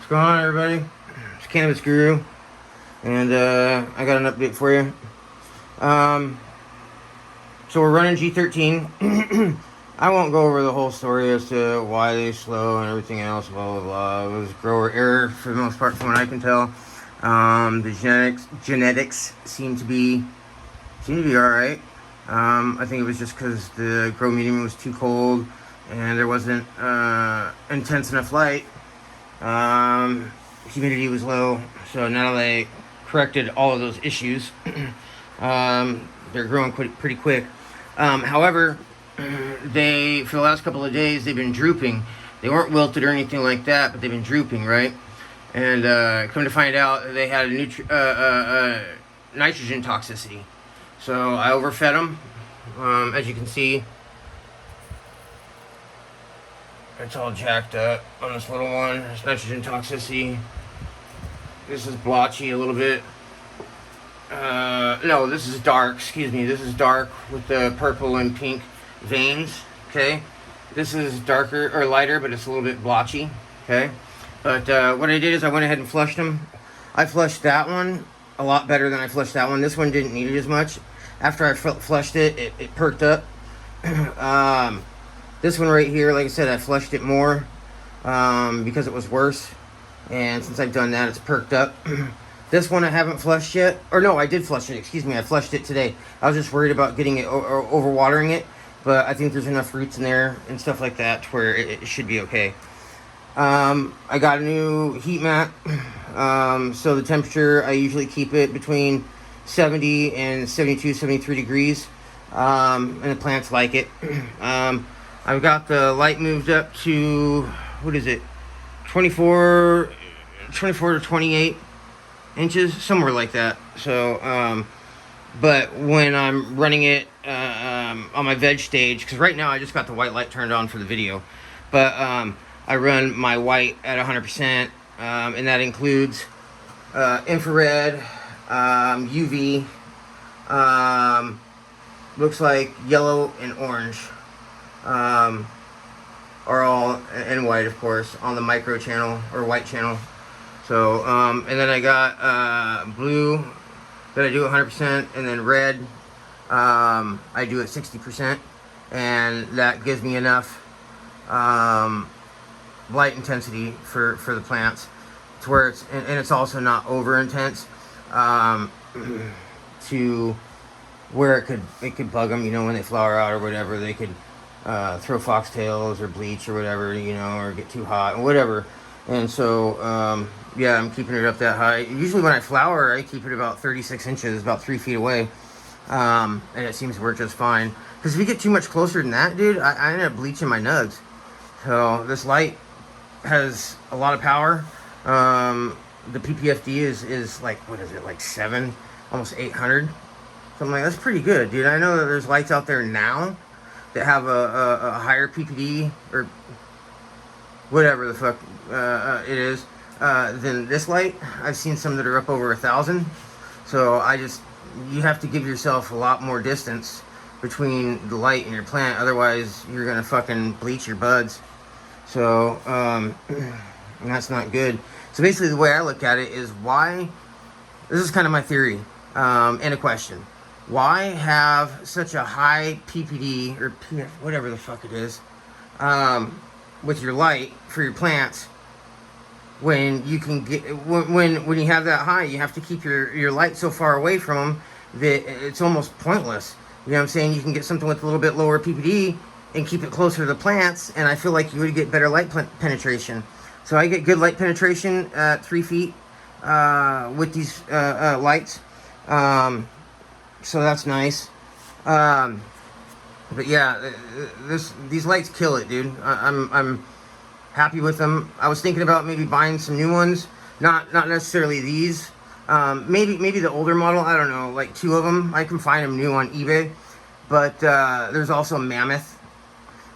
What's going on, everybody? It's Cannabis Guru, and I got an update for you. So we're running G13. I won't go over the whole story as to why they slow and everything else, blah, blah, blah. It was grower error for the most part, from what I can tell. The genetics seem to be all right. I think it was just because the grow medium was too cold and there wasn't intense enough light. Humidity was low, so now they corrected all of those issues. They're growing pretty quick. However, they, for the last couple of days, they've been drooping. They weren't wilted or anything like that, but they've been drooping, right? And come to find out, they had a nitrogen toxicity. So I overfed them. As you can see, it's all jacked up on this little one. It's nitrogen toxicity. This is blotchy a little bit. No, this is dark. Excuse me. This is dark with the purple and pink veins. Okay. This is darker or lighter, but it's a little bit blotchy. Okay. But what I did is I went ahead and flushed them. I flushed that one a lot better than I flushed that one. This one didn't need it as much. After I flushed it, it perked up. This one right here, like I said, I flushed it more because it was worse. And since I've done that, it's perked up. This one I haven't flushed yet. Or no, I did flush it. Excuse me, I flushed it today. I was just worried about getting it or overwatering it. But I think there's enough roots in there and stuff like that to where it should be okay. I got a new heat mat. So the temperature, I usually keep it between 70 and 72, 73 degrees. And the plants like it. I've got the light moved up to, what is it? 24 to 28 inches, somewhere like that. So, but when I'm running it on my veg stage, because right now I just got the white light turned on for the video, but I run my white at 100%, and that includes infrared, UV, looks like yellow and orange, are all, and white of course, on the micro channel or white channel. So, and then I got blue that I do 100%, and then red I do at 60%, and that gives me enough light intensity for the plants to where it's, and it's also not over intense to where it could bug them, you know, when they flower out or whatever. They could throw foxtails or bleach or whatever, you know, or get too hot or whatever. And so, yeah, I'm keeping it up that high. Usually when I flower, I keep it about 36 inches, about 3 feet away. And it seems to work just fine. Because if you get too much closer than that, dude, I end up bleaching my nugs. So this light has a lot of power. The PPFD is like, what is it, like 7, almost 800? Something like that. That's pretty good, dude. I know that there's lights out there now that have a higher PPD or whatever the fuck it is than this light. I've seen some that are up over 1,000. So you have to give yourself a lot more distance between the light and your plant, otherwise you're gonna fucking bleach your buds. So and that's not good. So basically the way I look at it is, why, this is kind of my theory and a question. Why have such a high PPD or PF, whatever the fuck it is, with your light for your plants, when you can get, when you have that high, you have to keep your light so far away from them that it's almost pointless. You know what I'm saying? You can get something with a little bit lower PPD and keep it closer to the plants, and I feel like you would get better light penetration. So I get good light penetration at 3 feet with these lights. So that's nice. But yeah, these lights kill it, dude. I'm happy with them. I was thinking about maybe buying some new ones. Not necessarily these. Maybe the older model. I don't know, like 2 of them. I can find them new on eBay. But there's also Mammoth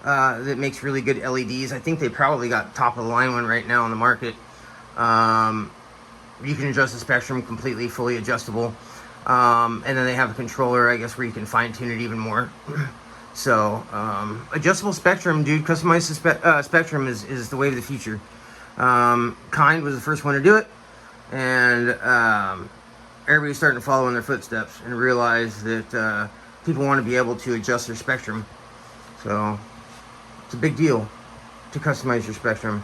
that makes really good LEDs. I think they probably got top of the line one right now on the market. You can adjust the spectrum completely, fully adjustable. And then they have a controller, I guess, where you can fine tune it even more. So, adjustable spectrum, dude, customized spectrum is the way of the future. Kind was the first one to do it, and everybody's starting to follow in their footsteps and realize that people want to be able to adjust their spectrum. So it's a big deal to customize your spectrum.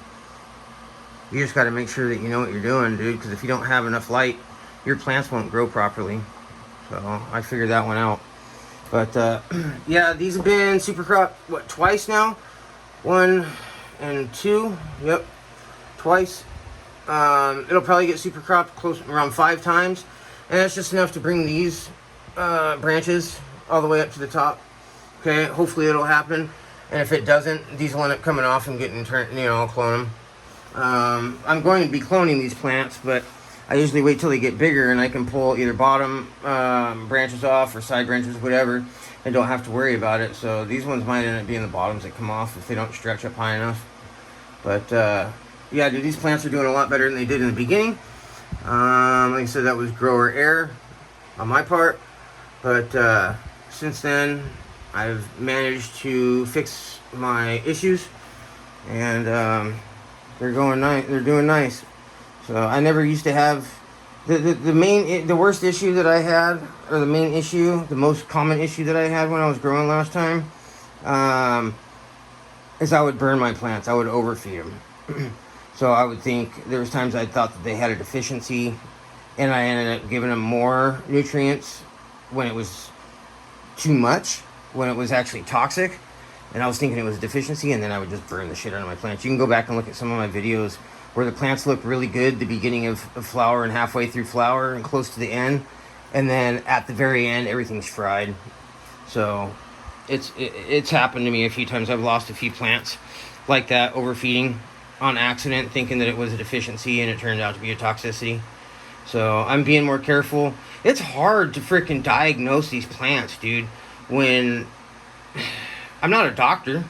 You just got to make sure that you know what you're doing, dude, because if you don't have enough light, your plants won't grow properly. So I figured that one out. But yeah, these have been super cropped, what, twice now? 1 and 2, yep, twice. It'll probably get super cropped close around 5 times, and that's just enough to bring these branches all the way up to the top. Okay, hopefully it'll happen, and if it doesn't, these will end up coming off and getting turned, I'll clone them. I'm going to be cloning these plants, but I usually wait till they get bigger and I can pull either bottom branches off or side branches, whatever, and don't have to worry about it. So these ones might end up being the bottoms that come off if they don't stretch up high enough. But yeah, dude, these plants are doing a lot better than they did in the beginning. Like I said, that was grower error on my part. But since then, I've managed to fix my issues, and they're going nice. They're doing nice. So I never used to have the worst issue that I had, or the most common issue that I had when I was growing last time, is I would burn my plants. I would overfeed them. So I would think there was times I thought that they had a deficiency, and I ended up giving them more nutrients when it was too much, when it was actually toxic, and I was thinking it was a deficiency, and then I would just burn the shit out of my plants. You can go back and look at some of my videos where the plants look really good, the beginning of flower and halfway through flower and close to the end, and then at the very end everything's fried. So it's happened to me a few times. I've lost a few plants like that, overfeeding on accident, thinking that it was a deficiency, and it turned out to be a toxicity. So I'm being more careful. It's hard to freaking diagnose these plants, dude, when I'm not a doctor.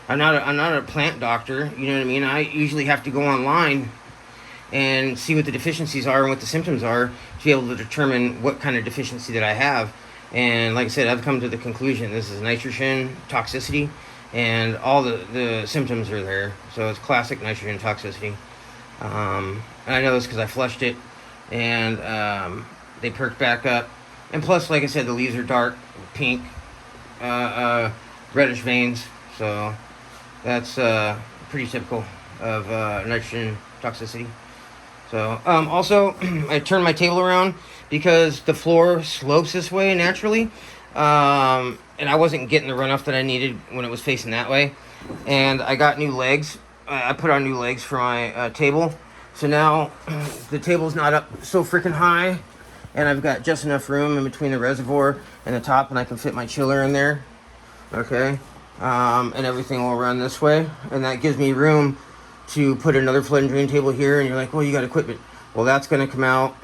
I'm not a plant doctor, you know what I mean? I usually have to go online and see what the deficiencies are and what the symptoms are to be able to determine what kind of deficiency that I have. And like I said, I've come to the conclusion this is nitrogen toxicity, and all the symptoms are there. So it's classic nitrogen toxicity. And I know this because I flushed it, and they perked back up. And plus, like I said, the leaves are dark, pink, reddish veins. So that's pretty typical of nitrogen toxicity. So also, I turned my table around because the floor slopes this way naturally, and I wasn't getting the runoff that I needed when it was facing that way. And I got new legs. I put on new legs for my table, so now the table's not up so freaking high, and I've got just enough room in between the reservoir and the top, and I can fit my chiller in there. Okay. And everything will run this way, and that gives me room to put another flood and drain table here. And you're like, well, you got equipment. Well, that's going to come out.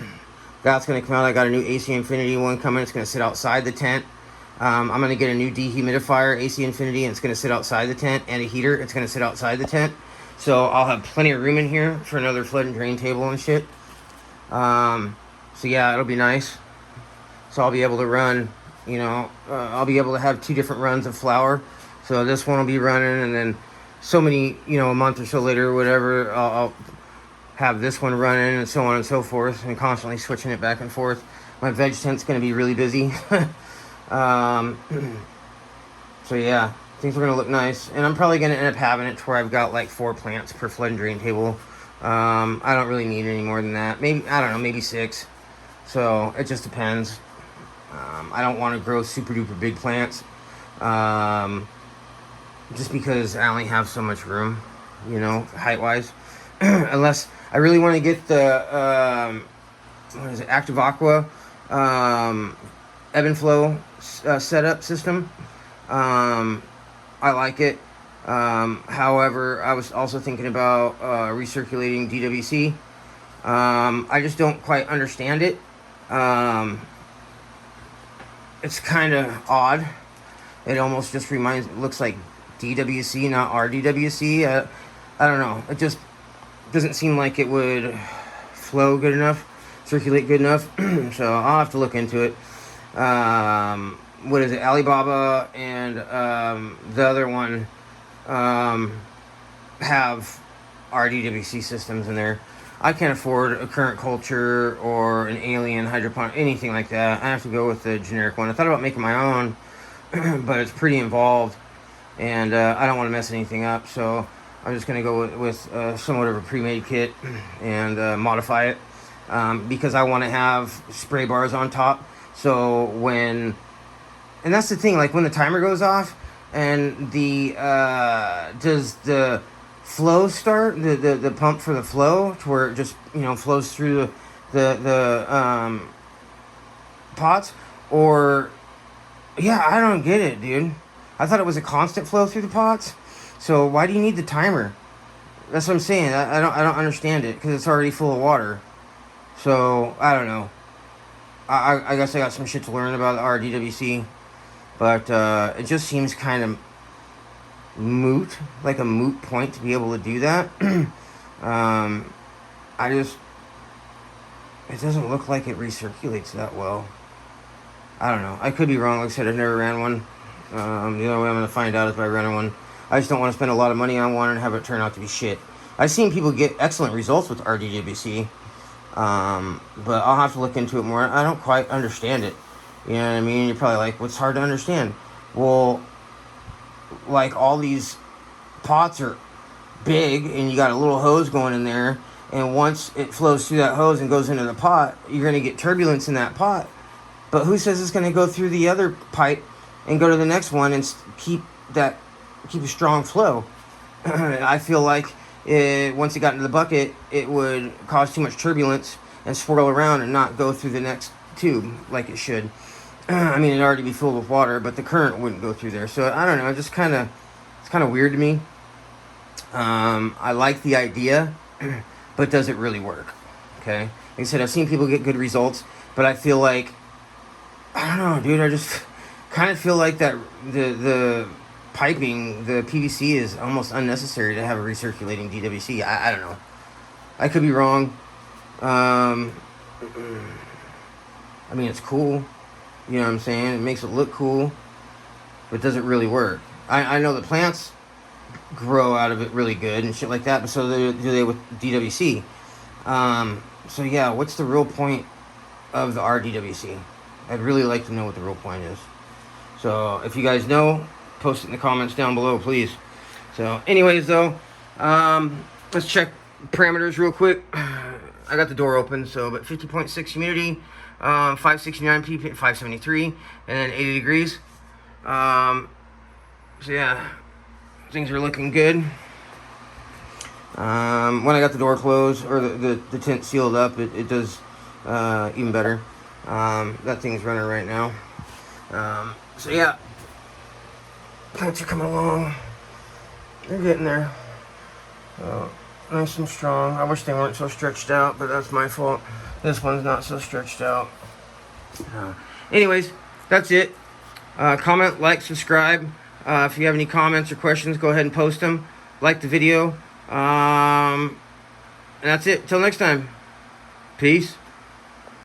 I got a new AC Infinity one coming. It's going to sit outside the tent. I'm going to get a new dehumidifier, AC Infinity, and it's going to sit outside the tent, and a heater. It's going to sit outside the tent. So I'll have plenty of room in here for another flood and drain table and shit. So yeah, it'll be nice. So I'll be able to run, I'll be able to have 2 different runs of flower. So this one will be running, and then so many, a month or so later or whatever, I'll have this one running, and so on and so forth, and constantly switching it back and forth. My veg tent's going to be really busy. So yeah, things are going to look nice. And I'm probably going to end up having it to where I've got like 4 plants per flood and drain table. I don't really need any more than that. Maybe, I don't know, maybe 6. So it just depends. I don't want to grow super duper big plants. Just because I only have so much room, height wise. Unless I really want to get the Active Aqua ebb and flow setup system. I like it. However, I was also thinking about recirculating DWC. I just don't quite understand it. It's kind of odd. It almost just looks like DWC, not RDWC. I don't know. It just doesn't seem like it would flow good enough, circulate good enough. So I'll have to look into it. What is it? Alibaba and the other one have RDWC systems in there. I can't afford a current culture or an alien hydroponic, anything like that. I have to go with the generic one. I thought about making my own, but it's pretty involved, and I don't want to mess anything up. So I'm just going to go with somewhat of a pre-made kit and modify it because I want to have spray bars on top. So and that's the thing, like when the timer goes off and does the flow start, the pump for the flow to where it just, flows through the pots, or I don't get it, dude. I thought it was a constant flow through the pots. So why do you need the timer? That's what I'm saying. I don't understand it because it's already full of water. So I don't know. I guess I got some shit to learn about the RDWC, but it just seems kind of moot, like a moot point to be able to do that. It doesn't look like it recirculates that well. I don't know. I could be wrong. Like I said, I've never ran one. The only way I'm going to find out is by running one. I just don't want to spend a lot of money on one and have it turn out to be shit. I've seen people get excellent results with RDWC, but I'll have to look into it more. I don't quite understand it. You know what I mean? You're probably like, what's hard to understand? Well, like all these pots are big and you got a little hose going in there, and once it flows through that hose and goes into the pot, you're going to get turbulence in that pot. But who says it's going to go through the other pipe and go to the next one and keep a strong flow? I feel like once it got into the bucket, it would cause too much turbulence and swirl around and not go through the next tube like it should. I mean, it'd already be filled with water, but the current wouldn't go through there. So I don't know. It's kind of weird to me. I like the idea, but does it really work? Okay. Like I said, I've seen people get good results, but I feel like, I don't know, dude. I just kind of feel like that the piping, the PVC is almost unnecessary to have a recirculating DWC. I don't know. I could be wrong. I mean, it's cool. You know what I'm saying? It makes it look cool, but does it really work? I know the plants grow out of it really good and shit like that, but so do they with DWC. So yeah, what's the real point of the RDWC? I'd really like to know what the real point is. So if you guys know, post it in the comments down below, please. So anyways, though, let's check parameters real quick. I got the door open, so but 50.6 humidity, 569 ppm, 573, and then 80 degrees. So yeah, things are looking good. When I got the door closed or the tent sealed up, it does even better. That thing's running right now. So yeah, plants are coming along. They're getting there. Nice and strong. I wish they weren't so stretched out, but that's my fault. This one's not so stretched out. Anyways, that's it. Comment, like, subscribe. If you have any comments or questions, go ahead and post them. Like the video. And that's it. Till next time. Peace.